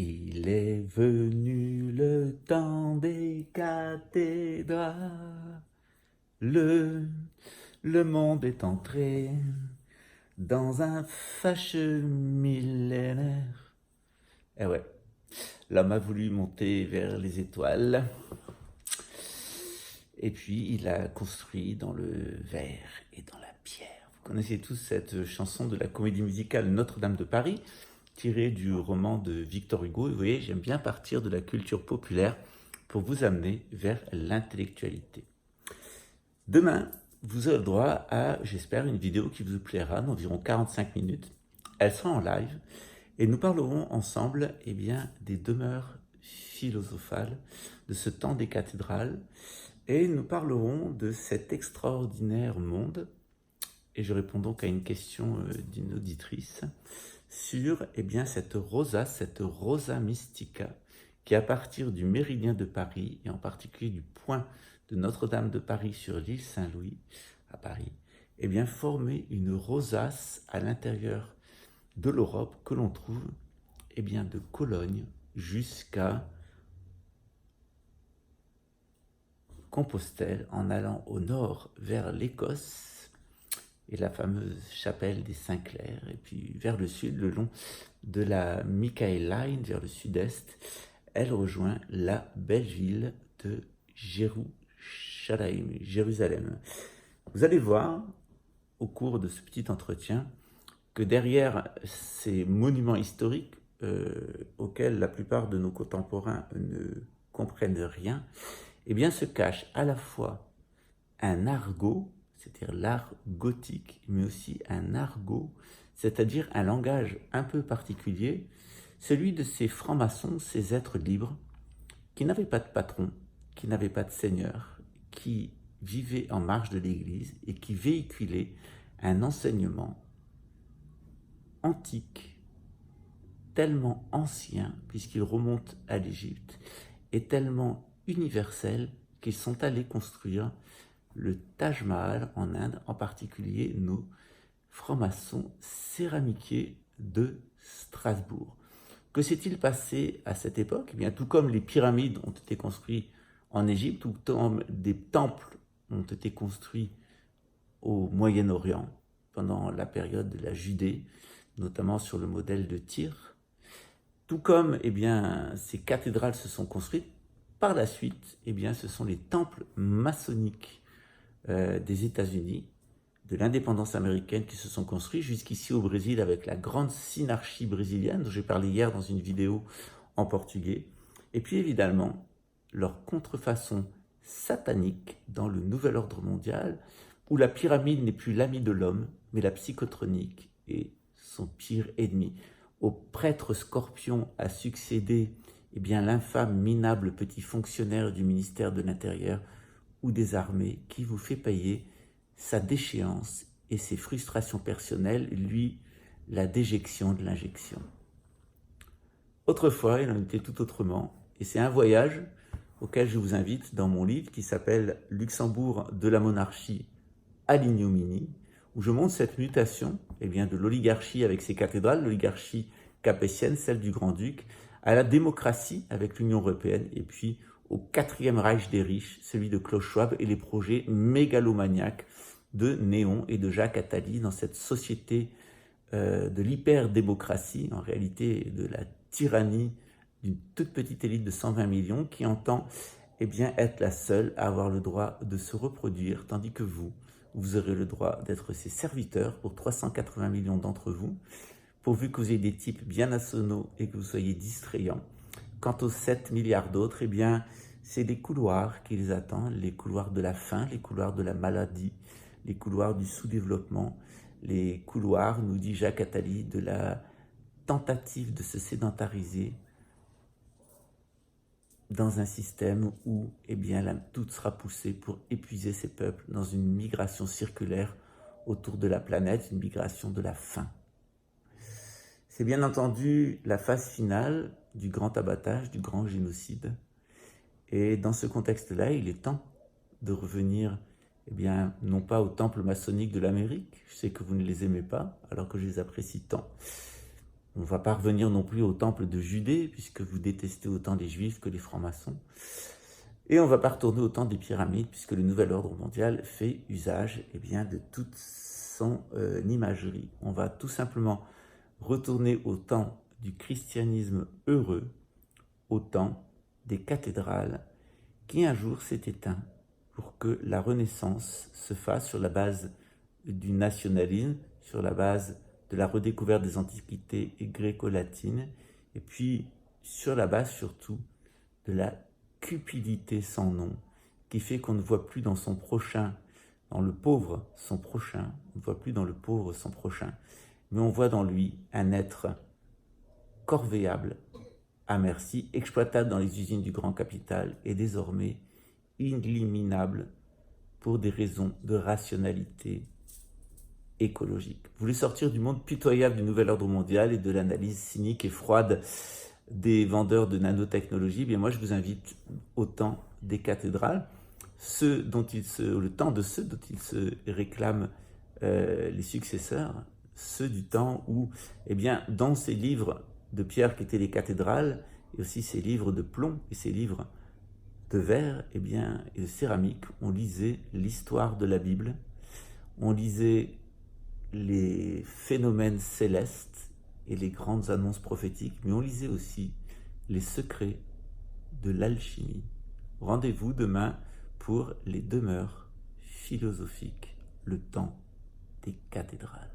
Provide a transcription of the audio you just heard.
Il est venu le temps des cathédrales. Le monde est entré dans un fâcheux millénaire. Eh ouais, l'homme a voulu monter vers les étoiles. Et puis il a construit dans le verre et dans la pierre. Vous connaissez tous cette chanson de la comédie musicale Notre-Dame de Paris, tirée du roman de Victor Hugo. Et vous voyez, j'aime bien partir de la culture populaire pour vous amener vers l'intellectualité. Demain, vous aurez le droit à, j'espère, une vidéo qui vous plaira d'environ 45 minutes. Elle sera en live et nous parlerons ensemble des demeures philosophales de ce temps des cathédrales et nous parlerons de cet extraordinaire monde. Et je réponds donc à une question d'une auditrice sur cette rosa mystica qui, à partir du méridien de Paris, et en particulier du point de Notre-Dame de Paris sur l'île Saint-Louis, à Paris, formait une rosace à l'intérieur de l'Europe que l'on trouve de Cologne jusqu'à Compostelle, en allant au nord vers l'Écosse et la fameuse chapelle des Saints-Clairs, et puis vers le sud, le long de la Michael Line, vers le sud-est, elle rejoint la belle ville de Jérusalem. Vous allez voir, au cours de ce petit entretien, que derrière ces monuments historiques, auxquels la plupart de nos contemporains ne comprennent rien, se cache à la fois un argot, c'est-à-dire l'art gothique, mais aussi un argot, c'est-à-dire un langage un peu particulier, celui de ces francs-maçons, ces êtres libres, qui n'avaient pas de patron, qui n'avaient pas de seigneur, qui vivaient en marge de l'Église et qui véhiculaient un enseignement antique, tellement ancien, puisqu'il remonte à l'Égypte, et tellement universel qu'ils sont allés construire le Taj Mahal en Inde, en particulier nos francs-maçons céramiquiers de Strasbourg. Que s'est-il passé à cette époque ? Tout comme les pyramides ont été construites en Égypte, tout comme des temples ont été construits au Moyen-Orient pendant la période de la Judée, notamment sur le modèle de Tyr, tout comme ces cathédrales se sont construites, par la suite, ce sont les temples maçonniques des États-Unis, de l'indépendance américaine qui se sont construits jusqu'ici au Brésil avec la grande synarchie brésilienne dont j'ai parlé hier dans une vidéo en portugais. Et puis évidemment, leur contrefaçon satanique dans le nouvel ordre mondial où la pyramide n'est plus l'ami de l'homme, mais la psychotronique est son pire ennemi. Au prêtre scorpion a succédé l'infâme, minable petit fonctionnaire du ministère de l'Intérieur ou des armées qui vous fait payer sa déchéance et ses frustrations personnelles, lui, la déjection de l'injection. Autrefois, il en était tout autrement, et c'est un voyage auquel je vous invite dans mon livre qui s'appelle « Luxembourg de la monarchie à l'ignominie », où je montre cette mutation de l'oligarchie avec ses cathédrales, l'oligarchie capétienne, celle du Grand-Duc, à la démocratie avec l'Union européenne, et puis au quatrième Reich des riches, celui de Klaus Schwab et les projets mégalomaniaques de Néon et de Jacques Attali dans cette société de l'hyper-démocratie, en réalité de la tyrannie d'une toute petite élite de 120 millions qui entend être la seule à avoir le droit de se reproduire, tandis que vous aurez le droit d'être ses serviteurs pour 380 millions d'entre vous, pourvu que vous ayez des types bien nationaux et que vous soyez distrayants. Quant aux 7 milliards d'autres, c'est les couloirs qui les attendent, les couloirs de la faim, les couloirs de la maladie, les couloirs du sous-développement, les couloirs, nous dit Jacques Attali, de la tentative de se sédentariser dans un système où tout sera poussé pour épuiser ces peuples dans une migration circulaire autour de la planète, une migration de la faim. C'est bien entendu la phase finale du grand abattage, du grand génocide. Et dans ce contexte-là, il est temps de revenir, non pas aux temples maçonniques de l'Amérique, je sais que vous ne les aimez pas, alors que je les apprécie tant, On ne va pas revenir non plus au temple de Judée, puisque vous détestez autant les Juifs que les francs-maçons. Et on ne va pas retourner au temps des pyramides, puisque le nouvel ordre mondial fait usage de toute son imagerie. On va tout simplement retourner au temps du christianisme heureux, au temps des cathédrales, qui un jour s'est éteint pour que la Renaissance se fasse sur la base du nationalisme, sur la base de la redécouverte des antiquités gréco-latines, et puis sur la base surtout de la cupidité sans nom, qui fait qu'on ne voit plus dans son prochain, dans le pauvre son prochain, on ne voit plus dans le pauvre son prochain, mais on voit dans lui un être corvéable, à merci, exploitable dans les usines du grand capital et désormais éliminable pour des raisons de rationalité écologique. Vous voulez sortir du monde pitoyable du nouvel ordre mondial et de l'analyse cynique et froide des vendeurs de nanotechnologie, bien moi je vous invite au temps des cathédrales, le temps de ceux dont ils se réclament les successeurs, ceux du temps où, dans ces livres de pierre qui étaient les cathédrales, et aussi ces livres de plomb et ces livres de verre et de céramique, on lisait l'histoire de la Bible, on lisait les phénomènes célestes et les grandes annonces prophétiques, mais on lisait aussi les secrets de l'alchimie. Rendez-vous demain pour les demeures philosophiques, le temps des cathédrales.